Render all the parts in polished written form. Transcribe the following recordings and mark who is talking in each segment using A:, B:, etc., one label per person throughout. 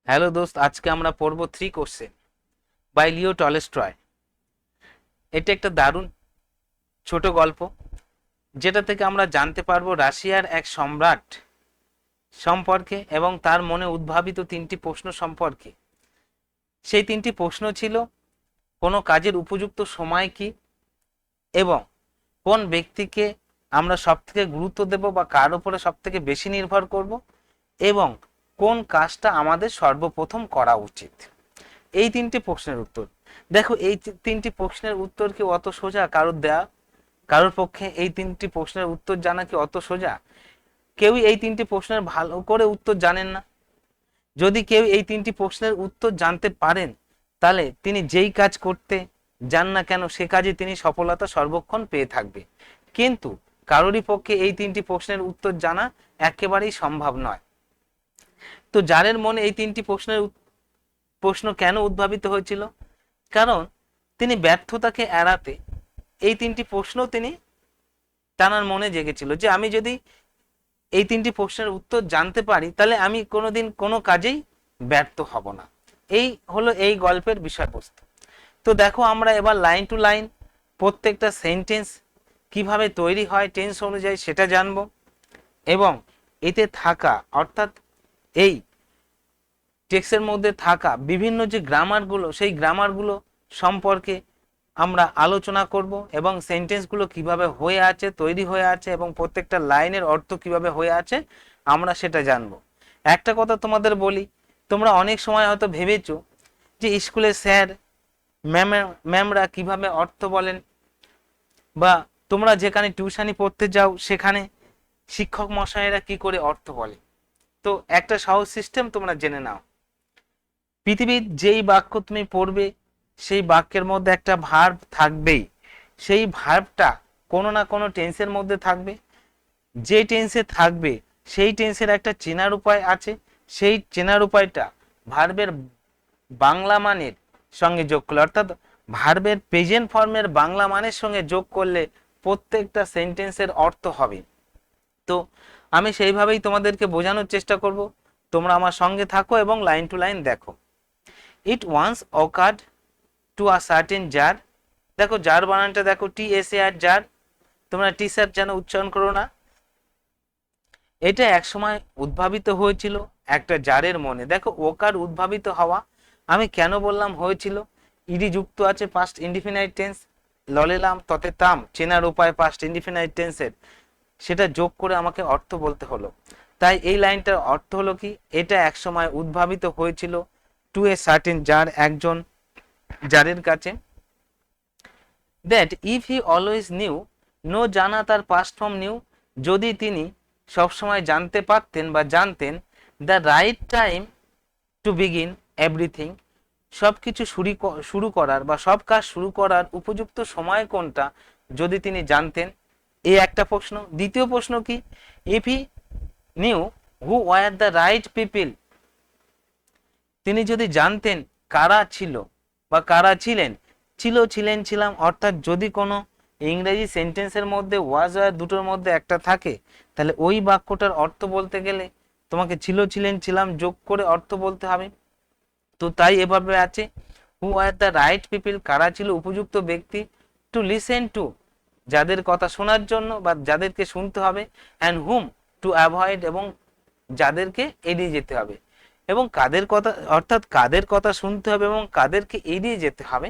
A: Hello দোস্ত, আজকে আমরা পড়ব 3 কোশ্চেন বাই লিও টলস্টয়। এটা একটা দারুণ ছোট গল্প, যেটা থেকে আমরা জানতে পারবো রাশিয়ার এক সম্রাট সম্পর্কে এবং তার মনে উদ্ভাবিত 3টি প্রশ্ন সম্পর্কে। সেই 3টি প্রশ্ন ছিল: কোনো কাজের উপযুক্ত সময় কি, এবং কোন ব্যক্তিকে আমরা সবথেকে গুরুত্ব দেব বা কার উপরে সবথেকে বেশি নির্ভর করব, এবং কোন কাজটা আমাদের সর্বপ্রথম করা উচিত। এই 3টি প্রশ্নের উত্তর দেখো। এই 3টি প্রশ্নের উত্তর কি অত সোজা কারোর দেয়া? কারোর পক্ষে এই 3টি প্রশ্নের উত্তর জানা কি অত সোজা? কেউই এই 3টি প্রশ্নের ভালো করে উত্তর জানেন না। যদি কেউ এই 3টি প্রশ্নের উত্তর জানতে পারেন, তাহলে তিনি যেই কাজ করতে যান না কেন সে কাজে তিনি সফলতা সর্বক্ষণ পেয়ে থাকবে। কিন্তু কারোরই পক্ষে এই 3টি প্রশ্নের উত্তর জানা একেবারেই সম্ভব নয়। তো যারের মনে এই 3টি প্রশ্ন কেন উদ্ভাবিত হয়েছিল? কারণ তিনি ব্যর্থতাকে এড়াতে এই 3টি প্রশ্ন তিনি তার মনে জেগেছিল যে আমি যদি এই 3টি প্রশ্নের উত্তর জানতে পারি, তাহলে আমি কোনোদিন কোনো কাজেই ব্যর্থ হব না। এই হলো এই গল্পের বিষয়বস্তু। তো দেখো, আমরা এবার লাইন টু লাইন প্রত্যেকটা সেন্টেন্স কিভাবে তৈরি হয় টেন্স অনুযায়ী সেটা জানবো, এবং এতে থাকা অর্থাৎ এই টেক্সটের মধ্যে থাকা বিভিন্ন যে গ্রামারগুলো, সেই গ্রামারগুলো সম্পর্কে আমরা আলোচনা করব, এবং সেন্টেন্সগুলো কিভাবে হয়ে আছে, তৈরি হয়ে আছে, এবং প্রত্যেকটা লাইনের অর্থ কিভাবে হয়ে আছে আমরা সেটা জানবো। একটা কথা তোমাদের বলি, তোমরা অনেক সময় হয়তো ভেবেছো যে স্কুলে স্যার ম্যামরা কিভাবে অর্থ বলেন, বা তোমরা যেখানে টিউশনি পড়তে যাও সেখানে শিক্ষক মশাইরা কি করে অর্থ বলে। তো একটা সহজ সিস্টেম তোমরা জেনে নাও। পৃথিবীর যেই বাক্য তুমি পড়বে সেই বাক্যের মধ্যে একটা ভার্ব থাকবেই। সেই ভার্বটা কোনো না কোনো টেন্সের মধ্যে থাকবে। যে টেন্সে থাকবে সেই টেন্সের একটা চেনার উপায় আছে। সেই চেনার উপায়টা ভার্বের বাংলা মানের সঙ্গে যোগ করলে, অর্থাৎ ভার্বের প্রেজেন্ট ফর্মের বাংলা মানের সঙ্গে যোগ করলে প্রত্যেকটা সেন্টেন্সের অর্থ হবে। তো আমি সেইভাবেই তোমাদেরকে বোঝানোর চেষ্টা করব। তোমরা আমার সঙ্গে থাকো এবং লাইন টু লাইন দেখো। It once occurred to a certain tsar. দেখো জার বানানটা দেখো, TSAR জার। তোমরা টি শার্ট যেন উচ্চারণ করো না। এটা একসময় উদ্ভাবিত হয়েছিল একটা জারের মনে। দেখো ওকার উদ্ভাবিত হওয়া, আমি কেন বললাম হয়েছিল? ইডি যুক্ত আছে পাস্ট ইনডিফিনাইট টেন্স, ললেলাম ততে তাম চেনার উপায় পাস্ট ইনডিফিনাইট টেন্সের, সেটা যোগ করে আমাকে অর্থ বলতে হলো। তাই এই লাইনটার অর্থ হলো কি, এটা একসময় উদ্ভাবিত হয়েছিল টু এ সার্টেন জার, একজন জারের কাছে। That if he always knew, know জানা তার পাস্ট ফর্ম নিউ, যদি তিনি সবসময় জানতে পারতেন বা জানতেন the right time to begin everything, সব কিছু শুরু করার বা সব কাজ শুরু করার উপযুক্ত সময় কোনটা যদি তিনি জানতেন। এই একটা প্রশ্ন। দ্বিতীয় প্রশ্ন কি, if he knew who were the right people, তিনি যদি জানতেন কারা ছিল বা কারা ছিলেন। ছিলেন, ছিলাম, অর্থাৎ যদি কোনো ইংরেজি সেন্টেন্সের মধ্যে ওয়াজ ওয়ার দুটোর মধ্যে একটা থাকে, তাহলে ওই বাক্যটার অর্থ বলতে গেলে তোমাকে ছিলেন, ছিলাম যোগ করে অর্থ বলতে হবে। তো তাই এভাবে আছে, হু আর দ্য রাইট পিপল, কারা ছিল উপযুক্ত ব্যক্তি, টু লিসেন টু, যাদের কথা শোনার জন্য বা যাদেরকে শুনতে হবে, অ্যান্ড হুম টু অ্যাভয়েড, এবং যাদেরকে এড়িয়ে যেতে হবে। এবং কাদের কথা, অর্থাৎ কাদের কথা শুনতে হবে এবং কাদেরকে এড়িয়ে যেতে হবে,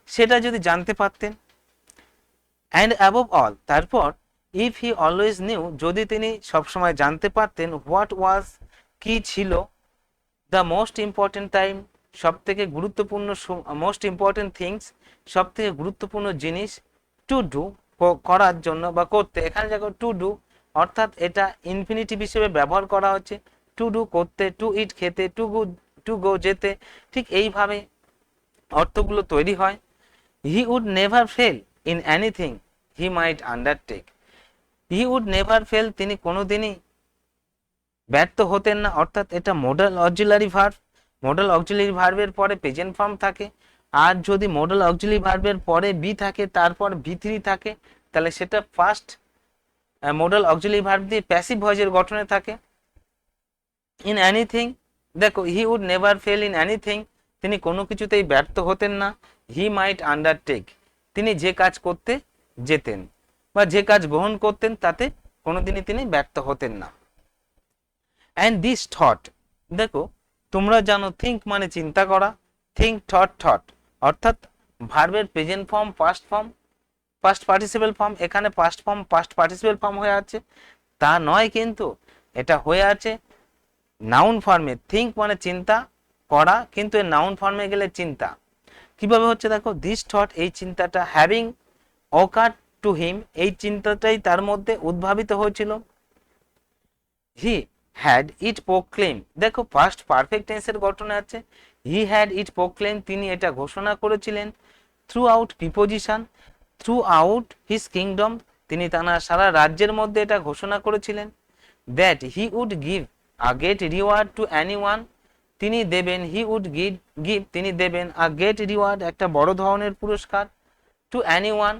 A: সেটা যদি জানতে পারতেন। অ্যান্ড অ্যাবভ অল, তারপর ইফ হি অলওয়েজ নিউ, যদি তিনি সবসময় জানতে পারতেন হোয়াট ওয়াজ, কি ছিল, দ্য মোস্ট ইম্পর্টেন্ট টাইম, সব থেকে গুরুত্বপূর্ণ, মোস্ট ইম্পর্টেন্ট থিংস, সব থেকে গুরুত্বপূর্ণ জিনিস, টু ডু, করার জন্য বা করতে। এখানে দেখো টু ডু, অর্থাৎ এটা ইনফিনিটিভ হিসেবে ব্যবহার করা হচ্ছে। টু ডু করতে, টু ইট খেতে, টু গো যেতে, ঠিক এইভাবে অর্থগুলো তৈরি হয়। He would never fail in anything he might undertake, he would never fail, তিনি কোনোদিনই ব্যর্থ হতেন না, অর্থাৎ এটা modal auxiliary verb. Modal auxiliary ভার্বের পরে প্রেজেন্ট ফর্ম থাকে, আর যদি মডেল অক্সিলারি ভার্বের পরে বি থাকে তারপর V3 থাকে, তাহলে সেটা ফার্স্ট মডেল অক্সিলারি ভার্ব দিয়ে প্যাসিভ ভয়েসের গঠনে থাকে। ইন এনিথিং দেখো he would never fail in anything, তিনি কোনো কিছুতেই ব্যর্থ হতেন না। হি মাইট আন্ডারটেক, তিনি যে কাজ করতে যেতেন বা যে কাজ গ্রহণ করতেন তাতে কোনোদিনই তিনি ব্যর্থ হতেন না। অ্যান্ড দিস থট, দেখো তোমরা জানো থিঙ্ক মানে চিন্তা করা, থিঙ্ক থট থট অর্থাৎ ভার্বের present form past form past participle form, এখানে past form past participle form হয়ে আছে তা নয়, কিন্তু এটা হয়ে আছে নাউন ফর্মে। থিঙ্ক মানে চিন্তা করা, কিন্তু এর নাউন ফর্মে গেলে চিন্তা। কিভাবে হচ্ছে দেখো, দিস থট এই চিন্তাটা, হ্যাভিং অকার টু হিম এই চিন্তাটাই তার মধ্যে উদ্ভাবিত হয়েছিল। হি হ্যাড ইট প্রোক্লেম, দেখো পাস্ট পারফেক্ট টেন্সের ঘটনা আছে। হি হ্যাড ইট প্রোক্লেম, তিনি এটা ঘোষণা করেছিলেন। Throughout preposition, throughout his kingdom, তিনি তার সারা রাজ্যের মধ্যে এটা ঘোষণা করেছিলেন। That he would give a great reward to anyone, তিনি দেবেন, হি উড গিভ তিনি দেবেন, আ গ্রেট রিওয়ার্ড একটা বড় ধরনের পুরস্কার, টু এনিওয়ান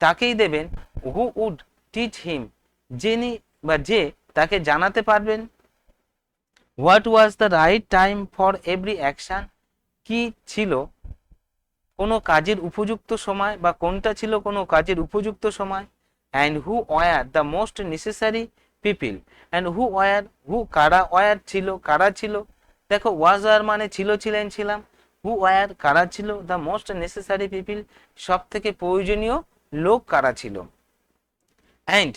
A: তাকেই দেবেন, হু উড টিচ হিম যিনি বা যে তাকে জানাতে পারবেন। What was the right time for every action, কি ছিল কোনো কাজের উপযুক্ত সময় বা কোনটা ছিল কোনো কাজের উপযুক্ত সময়। And who were the most necessary people, and who were who কারা, ওয়ার ছিল কারা ছিল, দেখো ওয়াজ ওয়ার মানে ছিল ছিলেন ছিলাম, হু ওয়ার কারা ছিল, দ্য মোস্ট নেসেসারি পিপিল সব থেকে প্রয়োজনীয় লোক কারা ছিল। And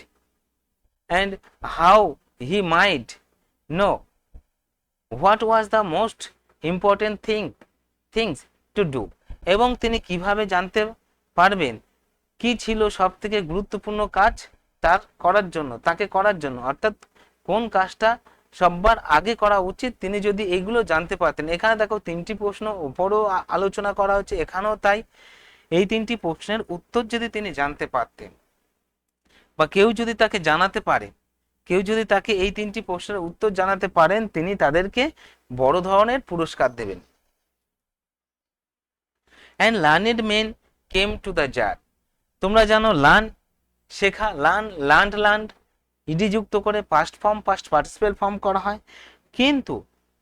A: and how he might know what was the most important things to do, এবং তিনি কিভাবে জানতে পারবেন কি ছিল সব থেকে গুরুত্বপূর্ণ কাজ তার করার জন্য, তাকে করার জন্য, অর্থাৎ কোন কাজটা সববার আগে করা উচিত, তিনি যদি এইগুলো জানতে পারতেন। এখানে দেখো তিনটি প্রশ্ন উপরও আলোচনা করা হচ্ছে, এখানেও তাই। এই তিনটি প্রশ্নের উত্তর যদি তিনি জানতে পারতেন বা কেউ যদি তাকে জানাতে পারে, কেউ যদি তাকে এই তিনটি প্রশ্নের উত্তর জানাতে পারেন, তিনি তাদেরকে বড় ধরনের পুরস্কার দেবেন। And learned men came to the tsar, তোমরা জানো লার্ন শেখা, লার্নড ইডি যুক্ত করে past form past participle form করা হয়, কিন্তু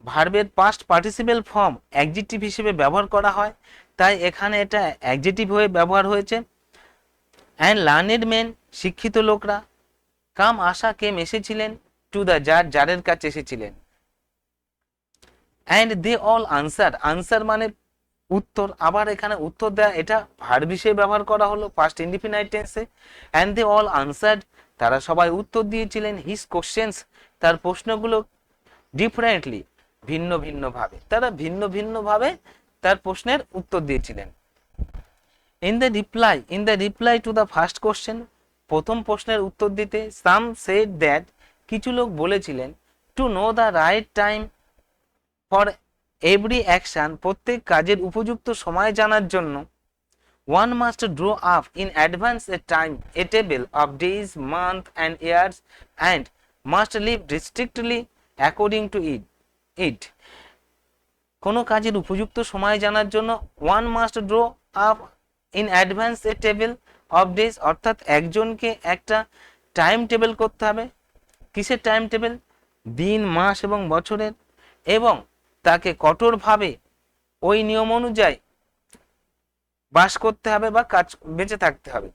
A: ভার্বের পাস্ট পার্টিসিপেল ফর্ম অ্যাডজেক্টিভ হিসেবে ব্যবহার করা হয়, তাই এখানে এটা অ্যাডজেক্টিভ হয়ে ব্যবহার হয়েছে। অ্যান্ড লার্নেড মেন শিক্ষিত লোকরা, কাম আসা কেম এসেছিলেন, টু দ্য জার জারের কাছে এসেছিলেন। অ্যান্ড দে অল আনসার মানে উত্তর, আবার এখানে উত্তর দেয়া এটা ভার্ব হিসেবে ব্যবহার করা হলো পাস্ট ইনডিফিনাইট টেন্সে। অ্যান্ড দে অল আনসার্ড তারা সবাই উত্তর দিয়েছিলেন, হিজ কোশ্চেন্স তার প্রশ্নগুলো, ডিফারেন্টলি ভিন্ন ভিন্ন ভাবে, তারা ভিন্ন ভিন্ন ভাবে তার প্রশ্নের উত্তর দিয়েছিলেন। In the reply to the first question, প্রথম প্রশ্নের উত্তর দিতে, সাম সেড দ্যাট কিছু লোক বলেছিলেন, to know the right time for every action প্রত্যেক কাজের উপযুক্ত সময় জানার জন্য, one must draw up in advance a table of days, months and years and must live strictly according to it. কোনো কাজের উপযুক্ত সময় জানার জন্য one must draw up in advance a table of days, অর্থাৎ একজনকে একটা টাইম টেবিল করতে হবে। কিসের টাইম টেবিল? দিন, মাস এবং বছরের, এবং তাকে কঠোরভাবে ওই নিয়ম অনুযায়ী বাস করতে হবে বা কাজ বেঁচে থাকতে হবে।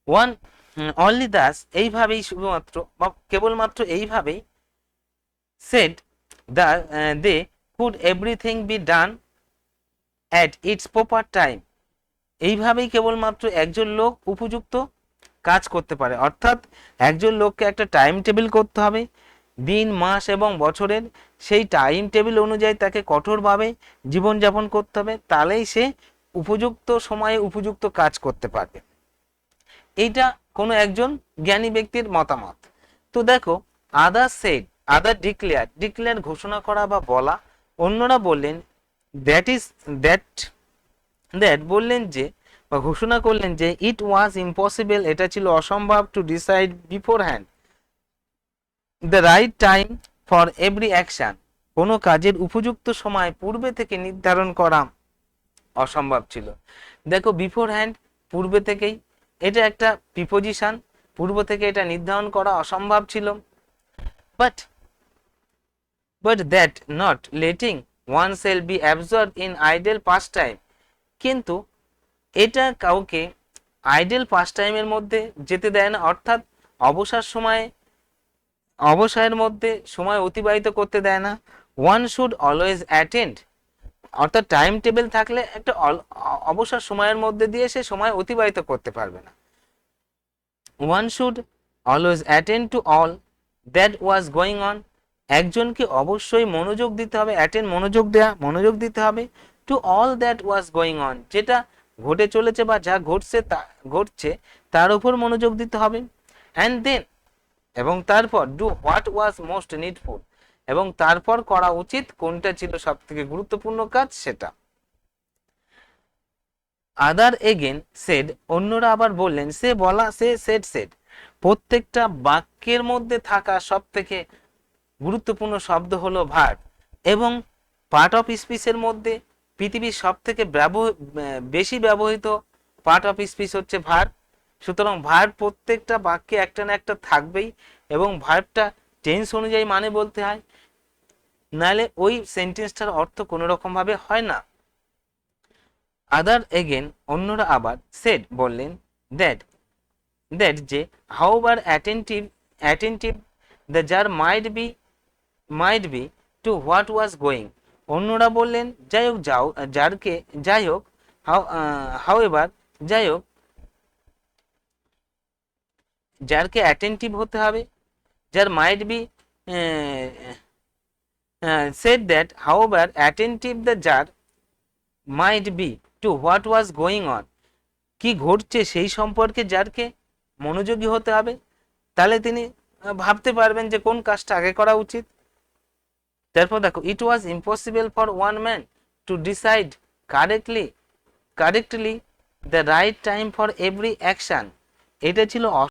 A: ওয়ান অনলি দাস এইভাবেই, শুধুমাত্র বা কেবলমাত্র এইভাবেই, said the they could everything be done at its proper time, এইভাবেই কেবলমাত্র একজন লোক উপযুক্ত কাজ করতে পারে, অর্থাৎ একজন লোককে একটা টাইম টেবিল করতে হবে দিন, মাস এবং বছরের, সেই টাইম টেবিল অনুযায়ী তাকে কঠোরভাবে জীবনযাপন করতে হবে, তাহলেই সে উপযুক্ত সময়ে উপযুক্ত কাজ করতে পারবে। এইটা কোনো একজন জ্ঞানী ব্যক্তির মতামত। তো দেখো আদার ডিক্লেয়ার ঘোষণা করা বা বলা, অন্যরা বললেন দ্যাট বললেন যে বা ঘোষণা করলেন যে ইট ওয়াজ ইম্পসিবল এটা ছিল অসম্ভব, to decide before hand the right time for every action, কোনো কাজের উপযুক্ত সময় পূর্বে থেকে নির্ধারণ করা অসম্ভব ছিল। দেখো বিফোর হ্যান্ড পূর্বে থেকেই, এটা একটা প্রিপোজিশন, পূর্ব থেকে এটা নির্ধারণ করা অসম্ভব ছিল। But but that not letting oneself be absorbed in idle pastime, কিন্তু এটা কাউকে আইডেল পাস টাইমের মধ্যে যেতে দেয় না, অর্থাৎ অবসরের মধ্যে সময় অতিবাহিত করতে দেয় না। ওয়ান শুড অলওয়েজ অ্যাটেন্ড, অর্থাৎ টাইম টেবিল থাকলে একটা অবসর সময়ের মধ্যে দিয়ে সে সময় অতিবাহিত করতে পারবে না। One should always attend to all that was going on, একজনকে অবশ্যই মনোযোগ দিতে হবে, অ্যাটেন্ড মনোযোগ দিতে হবে, to all that was going on, যেটা ঘটে চলেছে বা যা ঘটছে তার উপর মনোযোগ দিতে হবে। অ্যান্ড দেন, এবং তারপর do what was most needful, এবং তারপর করা উচিত কোনটা ছিল সব থেকে গুরুত্বপূর্ণ কাজ সেটা। আদার এগেন সেড, অন্যরা আবার বললেন, সে সেড, প্রত্যেকটা বাক্যের মধ্যে থাকা সব থেকে গুরুত্বপূর্ণ শব্দ হলো ভার্ব, এবং পার্ট অফ স্পিচের মধ্যে পৃথিবীর সব থেকে বেশি ব্যবহৃত পার্ট অফ স্পিচ হচ্ছে ভার্ব। সুতরাং ভার্ব প্রত্যেকটা বাক্যে একটা না একটা থাকবেই, এবং ভার্বটা টেন্স অনুযায়ী মানে বলতে হয়, নাহলে ওই সেন্টেন্সটার অর্থ কোনো রকম ভাবে হয় না। আদার এগেন, অন্যরা আবার সেড বললেন, দ্যাট যে however attentive the tsar might be to what was going, অন্যরা বললেন যাই হোক হাউএভার যারকে অ্যাটেন্টিভ হতে হবে, যার might be said that however attentive the jar might be to what was going on, কি ঘটছে সেই সম্পর্কে যারকে মনোযোগী হতে হবে, তাহলে তিনি ভাবতে পারবেন যে কোন কাজটা আগে করা উচিত। তারপর দেখো, it was impossible for one man to decide correctly the right time for every action, এটা ছিল